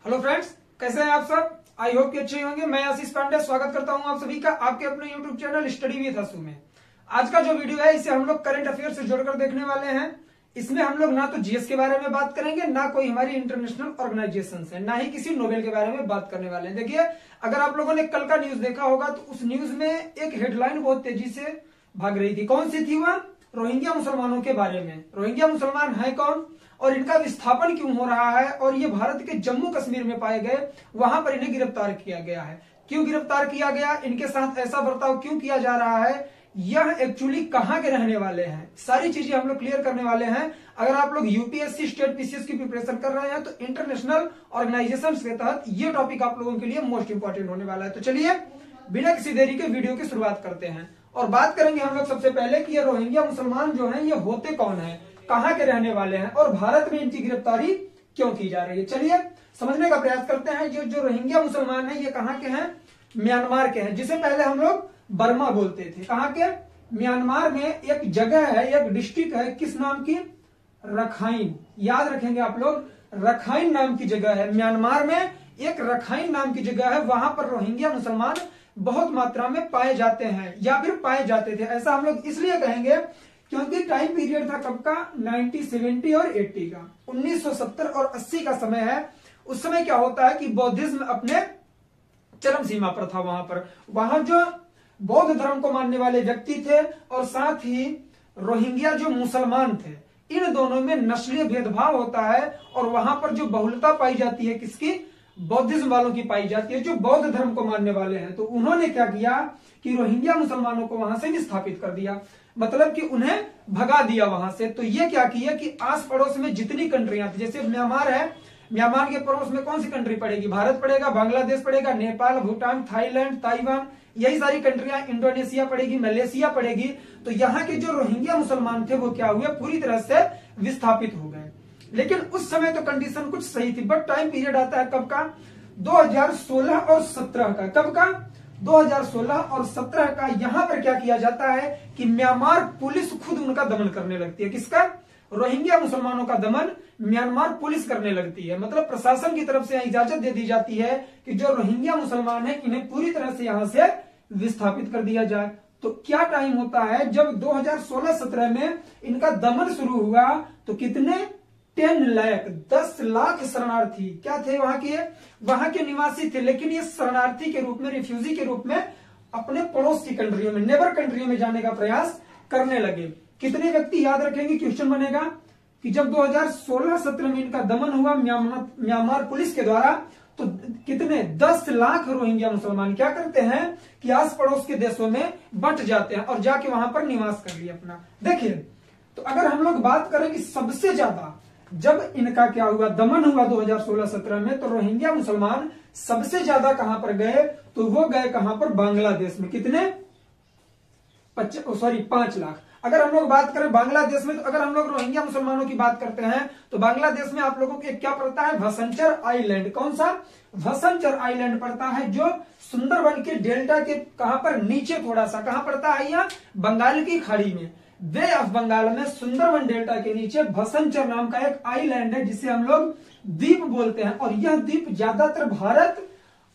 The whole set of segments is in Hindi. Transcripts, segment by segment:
हेलो फ्रेंड्स, कैसे हैं आप सब। आई होप कि अच्छे होंगे। मैं आशीष पांडे स्वागत करता हूं आप सभी का आपके अपने यूट्यूब चैनल स्टडी विद असू में। आज का जो वीडियो है इसे हम लोग करंट अफेयर से जोड़कर देखने वाले हैं। इसमें हम लोग ना तो जीएस के बारे में बात करेंगे, ना कोई हमारी इंटरनेशनल ऑर्गेनाइजेशन है, ना ही किसी नोबेल के बारे में बात करने वाले हैं। देखिए, अगर आप लोगों ने कल का न्यूज देखा होगा तो उस न्यूज में एक हेडलाइन बहुत तेजी से भाग रही थी। कौन सी थी वह? रोहिंग्या मुसलमानों के बारे में। रोहिंग्या मुसलमान है कौन और इनका विस्थापन क्यों हो रहा है, और ये भारत के जम्मू कश्मीर में पाए गए, वहां पर इन्हें गिरफ्तार किया गया है। क्यों गिरफ्तार किया गया, इनके साथ ऐसा बर्ताव क्यों किया जा रहा है, यह एक्चुअली कहां के रहने वाले हैं, सारी चीजें हम लोग क्लियर करने वाले हैं। अगर आप लोग यूपीएससी स्टेट पीसीएस की प्रिपरेशन कर रहे हैं तो इंटरनेशनल ऑर्गेनाइजेशन के तहत ये टॉपिक आप लोगों के लिए मोस्ट इंपॉर्टेंट होने वाला है। तो चलिए बिना किसी देरी के वीडियो की शुरुआत करते हैं और बात करेंगे हम लोग सबसे पहले कि ये रोहिंग्या मुसलमान जो हैं ये होते कौन है, कहां के रहने वाले हैं और भारत में इनकी गिरफ्तारी क्यों की जा रही है। चलिए समझने का प्रयास करते हैं। ये जो रोहिंग्या मुसलमान है ये कहां के हैं? म्यांमार के हैं, जिसे पहले हम लोग बर्मा बोलते थे। कहां के? म्यांमार में एक जगह है, एक डिस्ट्रिक्ट है, किस नाम की? रखाइन। याद रखेंगे आप लोग, रखाइन नाम की जगह है। म्यांमार में एक रखाइन नाम की जगह है, वहां पर रोहिंग्या मुसलमान बहुत मात्रा में पाए जाते हैं या फिर पाए जाते थे। ऐसा हम लोग इसलिए कहेंगे क्योंकि टाइम पीरियड था कब का? 1970 और 80 का। 1970 और 80 का समय है। उस समय क्या होता है कि बौद्धिज्म अपने चरम सीमा पर था। वहां जो बौद्ध धर्म को मानने वाले व्यक्ति थे और साथ ही रोहिंग्या जो मुसलमान थे, इन दोनों में नस्लीय भेदभाव होता है और वहां पर जो बहुलता पाई जाती है किसकी? बौद्धिज्म वालों की पाई जाती है, जो बौद्ध धर्म को मानने वाले हैं। तो उन्होंने क्या किया कि रोहिंग्या मुसलमानों को वहां से विस्थापित कर दिया, मतलब कि उन्हें भगा दिया वहां से। तो ये क्या किया कि आस पड़ोस में जितनी कंट्रियां थी, जैसे म्यांमार है, म्यांमार के पड़ोस में कौन सी कंट्री पड़ेगी? भारत पड़ेगा, बांग्लादेश पड़ेगा, नेपाल, भूटान, थाईलैंड, ताइवान, यही सारी कंट्रियां, इंडोनेशिया पड़ेगी, मलेशिया पड़ेगी। तो यहाँ के जो रोहिंग्या मुसलमान थे वो क्या हुए? पूरी तरह से विस्थापित हो गए। लेकिन उस समय तो कंडीशन कुछ सही थी, बट टाइम पीरियड आता है कब का? 2016 और 17 का। कब का? 2016 और 17 का। यहां पर क्या किया जाता है कि म्यांमार पुलिस खुद उनका दमन करने लगती है। किसका? रोहिंग्या मुसलमानों का दमन म्यांमार पुलिस करने लगती है। मतलब प्रशासन की तरफ से इजाजत दे दी जाती है कि जो रोहिंग्या मुसलमान है इन्हें पूरी तरह से यहां से विस्थापित कर दिया जाए। तो क्या टाइम होता है जब 2016-17 में इनका दमन शुरू हुआ तो कितने? 10 लाख शरणार्थी क्या थे? वहां के निवासी थे, लेकिन ये शरणार्थी के रूप में, रिफ्यूजी के रूप में अपने पड़ोस की कंट्रियों में, नेबर कंट्रियों में जाने का प्रयास करने लगे। कितने व्यक्ति? याद रखेंगे, क्वेश्चन बनेगा कि जब 2016-17 में इनका दमन हुआ म्यांमार पुलिस के द्वारा तो कितने? 10 लाख रोहिंग्या मुसलमान क्या करते हैं कि आस पड़ोस के देशों में बट जाते हैं और जाके वहां पर निवास कर लिया अपना। देखिए, तो अगर हम लोग बात करें कि सबसे ज्यादा जब इनका क्या हुआ, दमन हुआ 2016-17 में, तो रोहिंग्या मुसलमान सबसे ज्यादा कहां पर गए? तो वो गए कहां पर? बांग्लादेश में। कितने? 5 लाख। अगर हम लोग बात करें बांग्लादेश में, तो अगर हम लोग रोहिंग्या मुसलमानों की बात करते हैं तो बांग्लादेश में आप लोगों को क्या पड़ता है? भसंचर आइलैंड। कौन सा? भसंचर आइलैंड पड़ता है, जो सुंदरबन के डेल्टा के कहां पर? नीचे थोड़ा सा। कहां पड़ता है? यह बंगाल की खाड़ी में, बे ऑफ बंगाल में, सुंदरबन डेल्टा के नीचे भसंचर नाम का एक आइलैंड है जिसे हम लोग द्वीप बोलते हैं। और यह द्वीप ज्यादातर भारत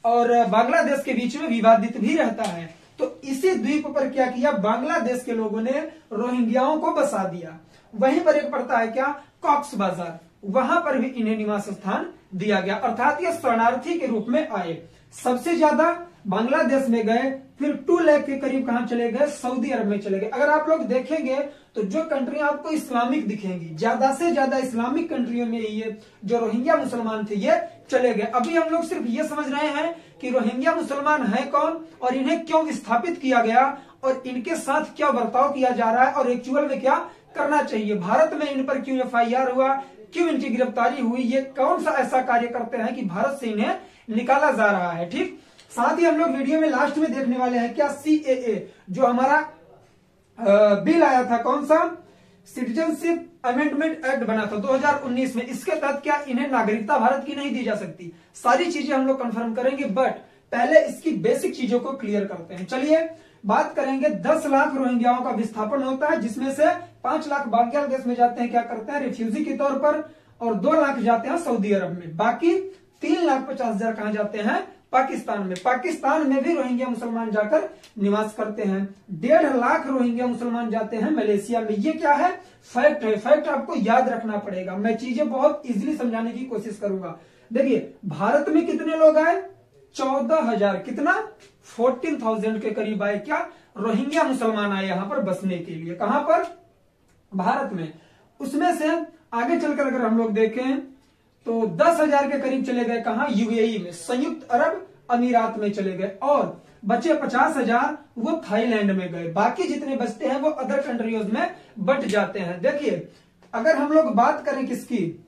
और बांग्लादेश के बीच में विवादित भी रहता है। तो इसी द्वीप पर क्या किया? बांग्लादेश के लोगों ने रोहिंग्याओं को बसा दिया। वहीं पर एक पड़ता है क्या? कॉक्स बाजार, वहां पर भी इन्हें निवास स्थान दिया गया, अर्थात ये शरणार्थी के रूप में आए। सबसे ज्यादा बांग्लादेश में गए, फिर 2 लाख के करीब कहां चले गए? सऊदी अरब में चले गए। अगर आप लोग देखेंगे तो जो कंट्रियां आपको इस्लामिक दिखेंगी, ज्यादा से ज्यादा इस्लामिक कंट्रियों में ये जो रोहिंग्या मुसलमान थे ये चले गए। अभी हम लोग सिर्फ ये समझ रहे हैं कि रोहिंग्या मुसलमान है कौन और इन्हें क्यों विस्थापित किया गया और इनके साथ क्या बर्ताव किया जा रहा है और एक्चुअल में क्या करना चाहिए। भारत में इन पर क्यों एफआईआर हुआ, क्यों इनकी गिरफ्तारी हुई, ये कौन सा ऐसा कार्य करते हैं कि भारत से इन्हें निकाला जा रहा है। ठीक, साथ ही हम लोग वीडियो में लास्ट में देखने वाले हैं क्या? CAA जो हमारा बिल आया था, कौन सा? सिटीजनशिप अमेंडमेंट एक्ट बना था 2019 में। इसके तहत क्या इन्हें नागरिकता भारत की नहीं दी जा सकती? सारी चीजें हम लोग कंफर्म करेंगे, बट पहले इसकी बेसिक चीजों को क्लियर करते हैं। चलिए बात करेंगे। 10 लाख रोहिंग्याओं का विस्थापन होता है, जिसमें से 5 लाख बांग्लादेश में जाते हैं, क्या करते हैं? रिफ्यूजी के तौर पर, और 2 लाख जाते हैं सऊदी अरब में। बाकी 3,50,000 कहां जाते हैं? पाकिस्तान में। पाकिस्तान में भी रोहिंग्या मुसलमान जाकर निवास करते हैं। 1.5 लाख रोहिंग्या मुसलमान जाते हैं मलेशिया में। ये क्या है? फैक्ट है। फैक्ट आपको याद रखना पड़ेगा। मैं चीजें बहुत इजीली समझाने की कोशिश करूंगा। देखिए, भारत में कितने लोग आए? 14,000। कितना? 14,000 के करीब आए। क्या? रोहिंग्या मुसलमान आए यहां पर बसने के लिए। कहां पर? भारत में। उसमें से आगे चलकर अगर हम लोग देखें तो 10,000 के करीब चले गए। कहां? यूएई में, संयुक्त अरब अमीरात में चले गए। और बचे 50,000 वो थाईलैंड में गए। बाकी जितने बचते हैं वो अदर कंट्रीज में बट जाते हैं। देखिए, अगर हम लोग बात करें किसकी?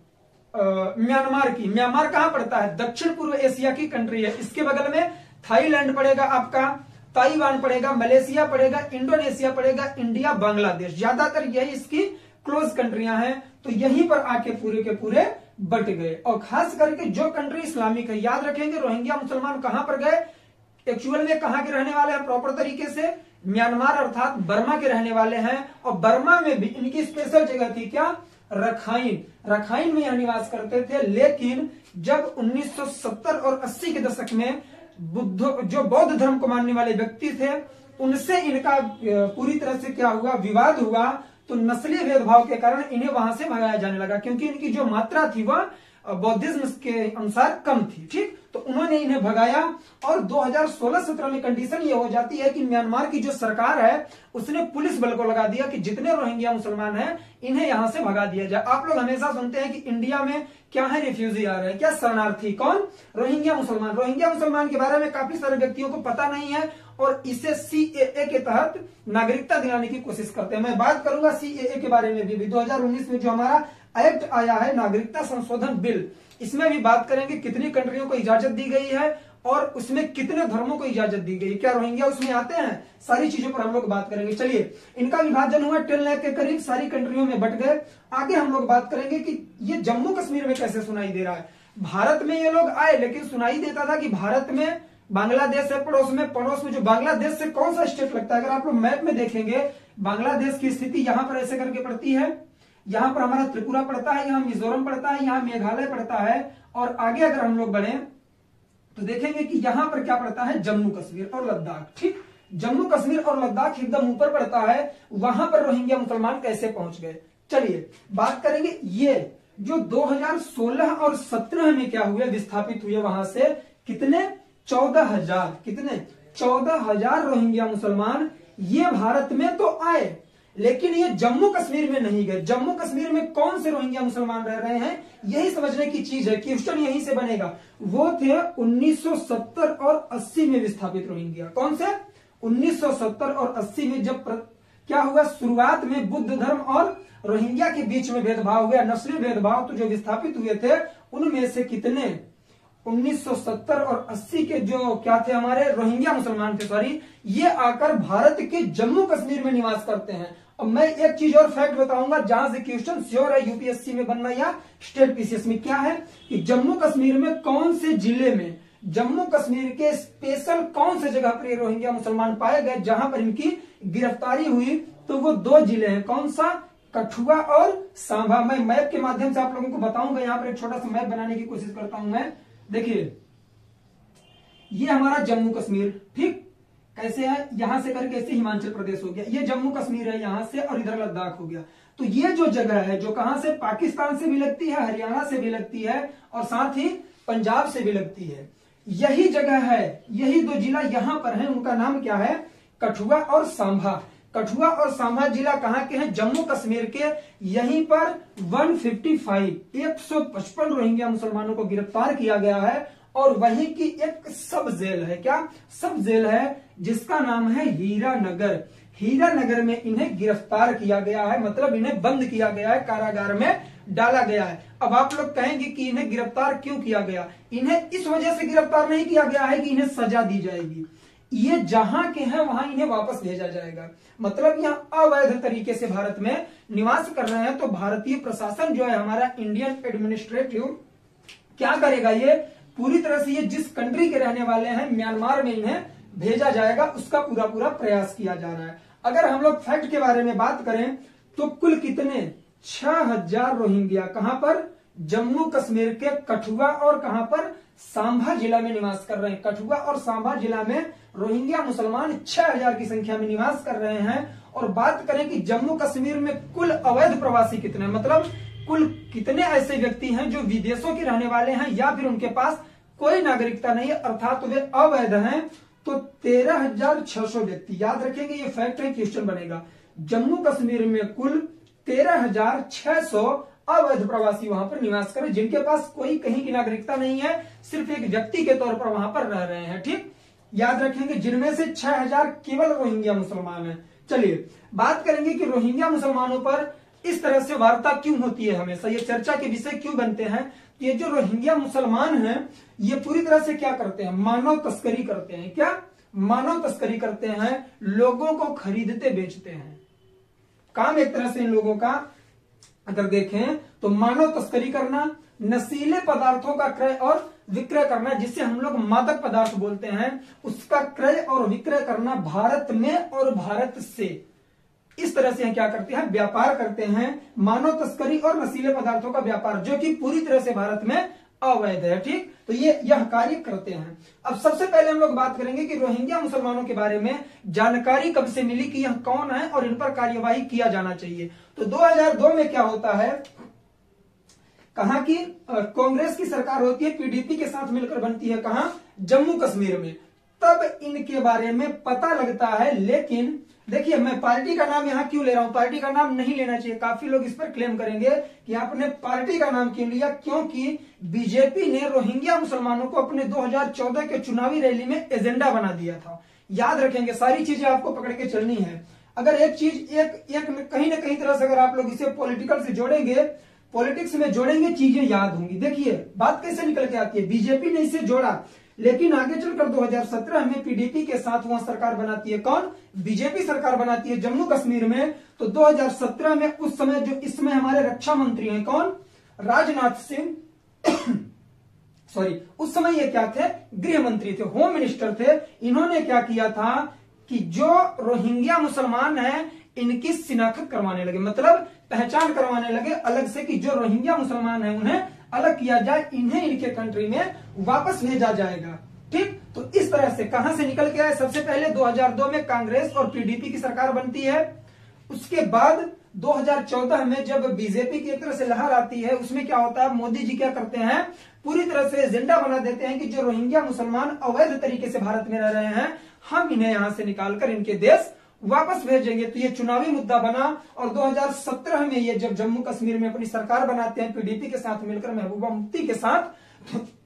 म्यांमार की। म्यांमार कहां पड़ता है? दक्षिण पूर्व एशिया की कंट्री है। इसके बगल में थाईलैंड पड़ेगा, आपका ताइवान पड़ेगा, मलेशिया पड़ेगा, इंडोनेशिया पड़ेगा, इंडिया, बांग्लादेश। ज्यादातर यही इसकी क्लोज कंट्रियां हैं। तो यहीं पर आके पूरे के पूरे बट गए। और खास करके जो कंट्री इस्लामिक है, याद रखेंगे रोहिंग्या मुसलमान कहां पर गए? एक्चुअल में कहां के रहने वाले हैं? प्रॉपर तरीके से म्यांमार अर्थात बर्मा के रहने वाले हैं। और बर्मा में भी इनकी स्पेशल जगह थी। क्या? रखाइन। रखाइन में यह निवास करते थे। लेकिन जब 1970 और 80 के दशक में जो बौद्ध धर्म को मानने वाले व्यक्ति थे, उनसे इनका पूरी तरह से क्या हुआ? विवाद हुआ। तो नस्लीय भेदभाव के कारण इन्हें वहां से भगाया जाने लगा, क्योंकि इनकी जो मात्रा थी वह बौद्धिज्म के अनुसार कम थी। ठीक, तो उन्होंने इन्हें भगाया। और 2016-17 में कंडीशन ये हो जाती है कि म्यांमार की जो सरकार है उसने पुलिस बल को लगा दिया कि जितने रोहिंग्या मुसलमान हैं इन्हें यहां से भगा दिया जाए। आप लोग हमेशा सुनते हैं कि इंडिया में क्या है? रिफ्यूजी आ रहे हैं। क्या? शरणार्थी। कौन? रोहिंग्या मुसलमान। रोहिंग्या मुसलमान के बारे में काफी सारे व्यक्तियों को पता नहीं है और इसे सीएए के तहत नागरिकता दिलाने की कोशिश करते हैं। मैं बात करूंगा सीएए के बारे में भी। 2019 में जो हमारा एक्ट आया है, नागरिकता संशोधन बिल, इसमें भी बात करेंगे कितनी कंट्रियों को इजाजत दी गई है और उसमें कितने धर्मों को इजाजत दी गई। क्या रोहिंग्या उसमें आते हैं? सारी चीजों पर हम लोग बात करेंगे। चलिए, इनका विभाजन हुआ 10 लाख के करीब, सारी कंट्रियों में बट गए। आगे हम लोग बात करेंगे कि ये जम्मू कश्मीर में कैसे सुनाई दे रहा है। भारत में ये लोग आए, लेकिन सुनाई देता था कि भारत में बांग्लादेश है पड़ोस में। पड़ोस में जो बांग्लादेश से कौन सा स्टेट लगता है? अगर आप लोग मैप में देखेंगे, बांग्लादेश की स्थिति यहां पर ऐसे करके पड़ती है। यहां पर हमारा त्रिपुरा पड़ता है, यहां मिजोरम पड़ता है, यहां मेघालय पड़ता है। और आगे अगर हम लोग बढ़े तो देखेंगे कि यहां पर क्या पड़ता है? जम्मू कश्मीर और लद्दाख। ठीक, जम्मू कश्मीर और लद्दाख एकदम ऊपर पड़ता है। वहां पर रोहिंग्या मुसलमान कैसे पहुंच गए? चलिए बात करेंगे। ये जो 2016 और 17 में क्या हुए? विस्थापित हुए वहां से। कितने? 14,000। कितने? 14,000 रोहिंग्या मुसलमान ये भारत में तो आए, लेकिन ये जम्मू कश्मीर में नहीं गए। जम्मू कश्मीर में कौन से रोहिंग्या मुसलमान रह रहे हैं? यही समझने की चीज है। क्वेश्चन यहीं से बनेगा। वो थे 1970 और 80 में विस्थापित रोहिंग्या। कौन से? 1970 और 80 में जब क्या हुआ? शुरुआत में बुद्ध धर्म और रोहिंग्या के बीच में भेदभाव हुआ, नस्ली भेदभाव। तो जो विस्थापित हुए थे उनमें से कितने? 1970 और 80 के जो क्या थे? हमारे रोहिंग्या मुसलमान थे, सॉरी, ये आकर भारत के जम्मू कश्मीर में निवास करते हैं। अब मैं एक चीज और फैक्ट बताऊंगा जहां से क्वेश्चन श्योर है यूपीएससी में बनना या स्टेट पीसीएस में। क्या है कि जम्मू कश्मीर में कौन से जिले में, जम्मू कश्मीर के स्पेशल कौन से जगह पर ये रोहिंग्या मुसलमान पाए गए जहां पर इनकी गिरफ्तारी हुई? तो वो 2 जिले हैं। कौन सा? कठुआ और सांभा। मैं मैप के माध्यम से आप लोगों को बताऊंगा। यहां पर एक छोटा सा मैप बनाने की कोशिश करता हूं मैं। देखिए, ये हमारा जम्मू कश्मीर, ठीक, कैसे है? यहां से करके ऐसे हिमाचल प्रदेश हो गया। ये जम्मू कश्मीर है यहां से, और इधर लद्दाख हो गया। तो ये जो जगह है जो कहां से? पाकिस्तान से भी लगती है, हरियाणा से भी लगती है और साथ ही पंजाब से भी लगती है। यही जगह है, यही 2 जिला यहां पर है। उनका नाम क्या है? कठुआ और सांभा। कठुआ और सांभा जिला कहां के हैं? जम्मू कश्मीर के। यहीं पर 155 रोहिंग्या मुसलमानों को गिरफ्तार किया गया है। और वहीं की एक सब जेल है। क्या सब जेल है? जिसका नाम है हीरानगर। हीरानगर में इन्हें गिरफ्तार किया गया है, मतलब इन्हें बंद किया गया है, कारागार में डाला गया है। अब आप लोग कहेंगे कि इन्हें गिरफ्तार क्यों किया गया? इन्हें इस वजह से गिरफ्तार नहीं किया गया है कि इन्हें सजा दी जाएगी। ये जहां के हैं वहां इन्हें वापस भेजा जाएगा। मतलब यहाँ अवैध तरीके से भारत में निवास कर रहे हैं। तो भारतीय प्रशासन जो है हमारा, इंडियन एडमिनिस्ट्रेटिव, क्या करेगा? ये पूरी तरह से ये जिस कंट्री के रहने वाले हैं म्यांमार में इन्हें भेजा जाएगा, उसका पूरा पूरा प्रयास किया जा रहा है। अगर हम लोग फैक्ट के बारे में बात करें तो कुल कितने? 6,000 रोहिंग्या कहां पर? जम्मू कश्मीर के कठुआ और कहां पर? सांभा जिला में निवास कर रहे हैं। कठुआ और सांभा जिला में रोहिंग्या मुसलमान 6000 की संख्या में निवास कर रहे हैं। और बात करें कि जम्मू कश्मीर में कुल अवैध प्रवासी कितने, मतलब कुल कितने ऐसे व्यक्ति हैं जो विदेशों के रहने वाले हैं या फिर उनके पास कोई नागरिकता नहीं है, अर्थात वे अवैध हैं, तो 13,600 व्यक्ति। याद रखेंगे, ये फैक्ट है, क्वेश्चन बनेगा। जम्मू कश्मीर में कुल 13,600 अवैध प्रवासी वहां पर निवास कर, जिनके पास कोई कहीं की नागरिकता नहीं है, सिर्फ एक व्यक्ति के तौर पर वहां पर रह रहे हैं। ठीक, याद रखेंगे, जिनमें से 6,000 केवल रोहिंग्या मुसलमान हैं। चलिए बात करेंगे कि रोहिंग्या मुसलमानों पर इस तरह से वार्ता क्यों होती है, हमेशा ये चर्चा के विषय क्यों बनते हैं। ये जो रोहिंग्या मुसलमान हैं, ये पूरी तरह से क्या करते हैं, मानव तस्करी करते हैं। क्या मानव तस्करी करते हैं, लोगों को खरीदते बेचते हैं। काम एक तरह से इन लोगों का अगर देखें तो मानव तस्करी करना, नशीले पदार्थों का क्रय और विक्रय करना, जिसे हम लोग मादक पदार्थ बोलते हैं, उसका क्रय और विक्रय करना भारत में और भारत से, इस तरह से क्या करते हैं, व्यापार करते हैं। मानव तस्करी और नशीले पदार्थों का व्यापार, जो कि पूरी तरह से भारत में अवैध है। ठीक, तो ये यह कार्य करते हैं। अब सबसे पहले हम लोग बात करेंगे कि रोहिंग्या मुसलमानों के बारे में जानकारी कब से मिली कि यह कौन है और इन पर कार्यवाही किया जाना चाहिए। तो 2002 में क्या होता है, कहां की कांग्रेस की सरकार होती है, पीडीपी के साथ मिलकर बनती है, कहां, जम्मू कश्मीर में। तब इनके बारे में पता लगता है। लेकिन देखिए, मैं पार्टी का नाम यहां क्यों ले रहा हूं, पार्टी का नाम नहीं लेना चाहिए। काफी लोग इस पर क्लेम करेंगे कि आपने पार्टी का नाम क्यों लिया, क्योंकि बीजेपी ने रोहिंग्या मुसलमानों को अपने 2014 के चुनावी रैली में एजेंडा बना दिया था। याद रखेंगे, सारी चीजें आपको पकड़ के चलनी है। अगर एक चीज एक कहीं ना कहीं तरह से अगर आप लोग इसे पॉलिटिकल से जोड़ेंगे, पॉलिटिक्स में जोड़ेंगे, चीजें याद होंगी। देखिए बात कैसे निकल के आती है, बीजेपी ने इसे जोड़ा, लेकिन आगे चलकर 2017 में पीडीपी के साथ वहां सरकार बनाती है, कौन, बीजेपी सरकार बनाती है जम्मू कश्मीर में। तो 2017 में उस समय जो इसमें हमारे रक्षा मंत्री हैं, कौन, राजनाथ सिंह सॉरी, उस समय ये क्या थे, गृह मंत्री थे, होम मिनिस्टर थे। इन्होंने क्या किया था कि जो रोहिंग्या मुसलमान हैं इनकी शिनाख्त करवाने लगे, मतलब पहचान करवाने लगे अलग से, कि जो रोहिंग्या मुसलमान हैं उन्हें अलग किया जाए, इन्हें इनके कंट्री में वापस भेजा जाएगा। ठीक, तो इस तरह से कहां से निकल के आए, सबसे पहले 2002 में कांग्रेस और पीडीपी की सरकार बनती है। उसके बाद 2014 में जब बीजेपी की एक तरह से लहर आती है, उसमें क्या होता है, मोदी जी क्या करते हैं, पूरी तरह से एजेंडा बना देते हैं कि जो रोहिंग्या मुसलमान अवैध तरीके से भारत में रह रहे हैं, हम इन्हें यहां से निकालकर इनके देश वापस भेजेंगे। तो ये चुनावी मुद्दा बना। और 2017 में ये जब जम्मू कश्मीर में अपनी सरकार बनाते हैं पीडीपी के साथ मिलकर, महबूबा मुफ्ती के साथ,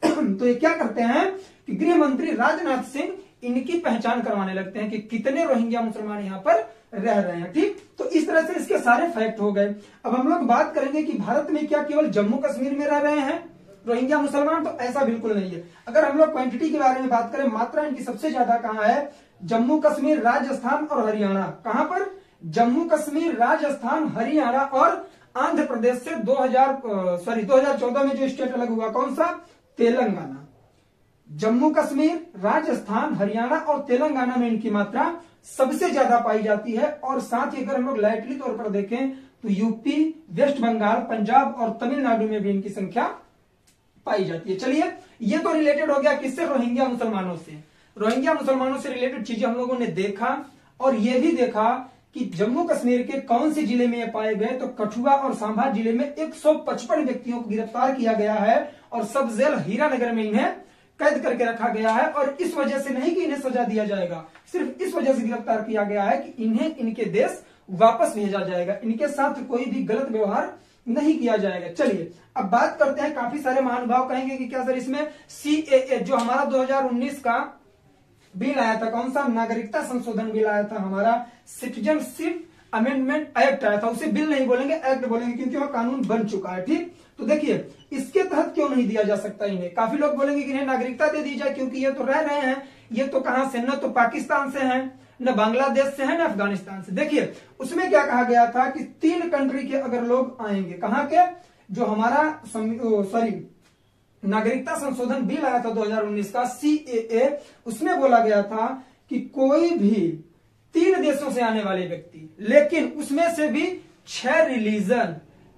तो ये क्या करते हैं कि गृह मंत्री राजनाथ सिंह इनकी पहचान करवाने लगते हैं कि कितने रोहिंग्या मुसलमान यहाँ पर रह रहे हैं। ठीक, तो इस तरह से इसके सारे फैक्ट हो गए। अब हम लोग बात करेंगे कि भारत में क्या केवल जम्मू कश्मीर में रह रहे हैं रोहिंग्या मुसलमान, तो ऐसा बिल्कुल नहीं है। अगर हम लोग क्वांटिटी के बारे में बात करें, मात्रा इनकी सबसे ज्यादा कहां है, जम्मू कश्मीर, राजस्थान और हरियाणा। कहां पर, जम्मू कश्मीर, राजस्थान, हरियाणा और आंध्र प्रदेश से 2014 में जो स्टेट अलग हुआ, कौन सा, तेलंगाना। जम्मू कश्मीर, राजस्थान, हरियाणा और तेलंगाना में इनकी मात्रा सबसे ज्यादा पाई जाती है। और साथ ही अगर हम लोग लाइटली तौर पर देखें तो यूपी, वेस्ट बंगाल, पंजाब और तमिलनाडु में भी इनकी संख्या पाई जाती है। चलिए, ये तो रिलेटेड हो गया किससे, रोहिंग्या मुसलमानों से। रोहिंग्या मुसलमानों से रिलेटेड चीजें हम लोगों ने देखा। और यह भी देखा कि जम्मू कश्मीर के कौन से जिले में ये पाए गए, तो कठुआ और सांभा जिले में 155 व्यक्तियों को गिरफ्तार किया गया है और सब जेल हीरानगर में इन्हें कैद करके रखा गया है। और इस वजह से नहीं कि इन्हें सजा दिया जाएगा, सिर्फ इस वजह से गिरफ्तार किया गया है कि इन्हें इनके देश वापस भेजा जाएगा, इनके साथ कोई भी गलत व्यवहार नहीं किया जाएगा। चलिए अब बात करते हैं, काफी सारे महानुभाव कहेंगे कि क्या सर इसमें सीएए जो हमारा 2019 का बिल आया था, कौन सा, नागरिकता संशोधन बिल आया था हमारा, सिटीजनशिप अमेंडमेंट एक्ट आया था, उसे बिल नहीं बोलेंगे, एक्ट बोलेंगे, क्योंकि वह कानून बन चुका है। ठीक, तो देखिए इसके तहत क्यों नहीं दिया जा सकता इन्हें। काफी लोग बोलेंगे कि इन्हें नागरिकता दे दी जाए, क्योंकि ये तो रह रहे हैं, ये तो कहां से, न तो पाकिस्तान से हैं, न बांग्लादेश से है, न अफगानिस्तान से। देखिए उसमें क्या कहा गया था कि 3 कंट्री के अगर लोग आएंगे, कहां के, जो हमारा नागरिकता संशोधन बिल आया था 2019 का सीएए, उसमें बोला गया था कि कोई भी 3 देशों से आने वाले व्यक्ति, लेकिन उसमें से भी 6 रिलीजन,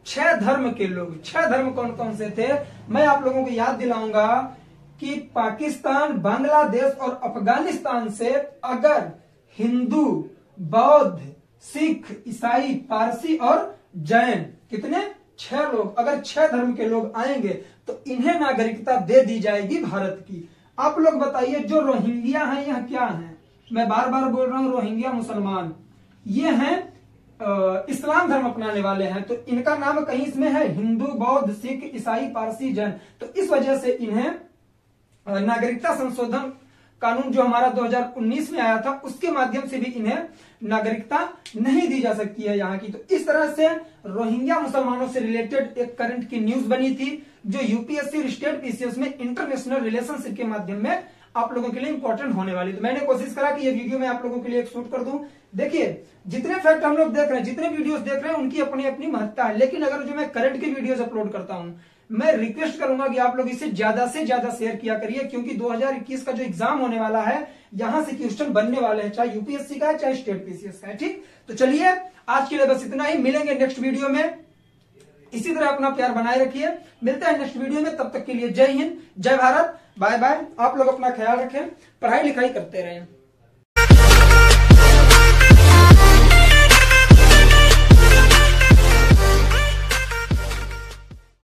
6 धर्म के लोग, 6 धर्म कौन कौन से थे, मैं आप लोगों को याद दिलाऊंगा कि पाकिस्तान, बांग्लादेश और अफगानिस्तान से अगर हिंदू, बौद्ध, सिख, ईसाई, पारसी और जैन, कितने 6 लोग, अगर 6 धर्म के लोग आएंगे तो इन्हें नागरिकता दे दी जाएगी भारत की। आप लोग बताइए, जो रोहिंग्या हैं यह क्या है? मैं बार बार बोल रहा हूं, रोहिंग्या मुसलमान, ये हैं इस्लाम धर्म अपनाने वाले हैं, तो इनका नाम कहीं इसमें है हिंदू, बौद्ध, सिख, ईसाई, पारसी, जैन, तो इस वजह से इन्हें नागरिकता संशोधन कानून जो हमारा 2019 में आया था उसके माध्यम से भी इन्हें नागरिकता नहीं दी जा सकती है यहाँ की। तो इस तरह से रोहिंग्या मुसलमानों से रिलेटेड एक करंट की न्यूज बनी थी जो यूपीएससी और स्टेट पीसीएस में इंटरनेशनल रिलेशनशिप के माध्यम में आप लोगों के लिए इंपॉर्टेंट होने वाली। तो मैंने कोशिश करा कि ये वीडियो मैं आप लोगों के लिए एक शूट कर दूं। देखिए, जितने फैक्ट हम लोग देख रहे हैं, जितने वीडियोस देख रहे हैं, उनकी अपनी अपनी महत्ता है, लेकिन अगर जो मैं करंट के वीडियोस अपलोड करता हूं, मैं रिक्वेस्ट करूंगा कि आप लोग इसे ज्यादा से ज्यादा शेयर किया करिए, क्योंकि 2021 का जो एग्जाम होने वाला है यहां से क्वेश्चन बनने वाले हैं, चाहे यूपीएससी का है चाहे स्टेट पीसीएस का है। ठीक, तो चलिए आज के लिए बस इतना ही, मिलेंगे नेक्स्ट वीडियो में। इसी तरह अपना प्यार बनाए रखिए, मिलते हैं नेक्स्ट वीडियो में, तब तक के लिए जय हिंद, जय भारत, बाय बाय। आप लोग अपना ख्याल रखें, पढ़ाई लिखाई करते रहें।